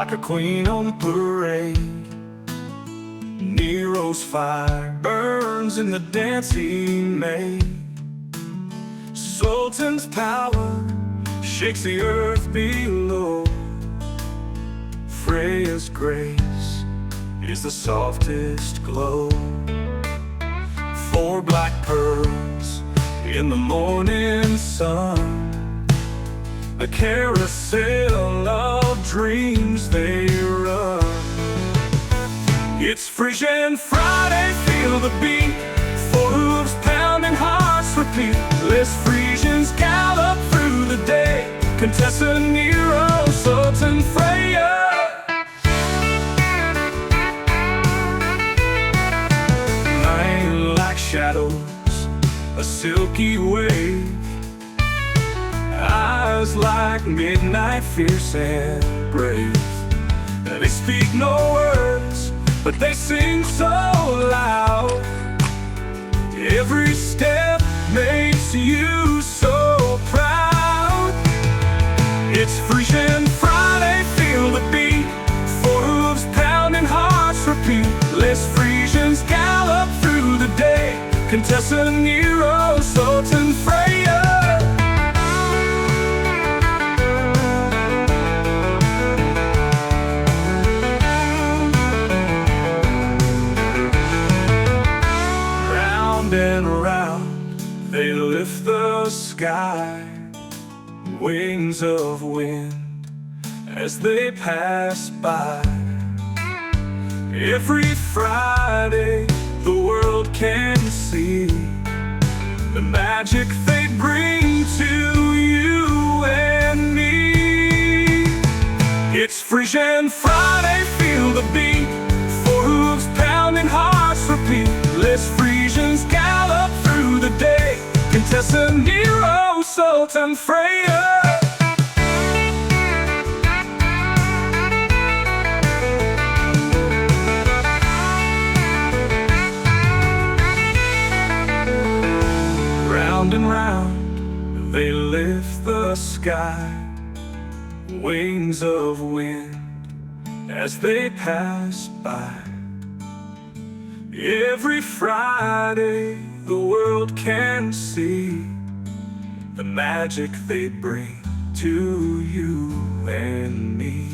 like a queen on parade. Nero's fire burns in the dance he made. Sultan's power shakes the earth below. Freya's grace is the softest glow. 4 black pearls in the morning sun, a carousel of dreams they run. It's Friesian Friday, feel the beat. 4 hooves pounding, hearts repeat. Let's Friesians gallop through the day. Contessa, Nero, Sultan, Freya. Night like shadows, a silky wave. Eyes like midnight, fierce and brave. They speak no words, but they sing so loud. Every step makes you so proud. It's Friesian Friday, feel the beat. 4 hooves pounding, hearts repeat. Let's Friesians gallop through the day. Contessa, Nero, Sultan, Freya. And around they lift the sky, wings of wind as they pass by. Every Friday the world can see the magic they bring to you and me. It's Friesian Friday, feel the beat. 4 hooves pounding, hearts repeat. Let's Friesians gallop through the day. Contessa, Nero, Sultan, Freya. Round and round they lift the sky, wings of wind as they pass by. Every Friday the world can see the magic they bring to you and me.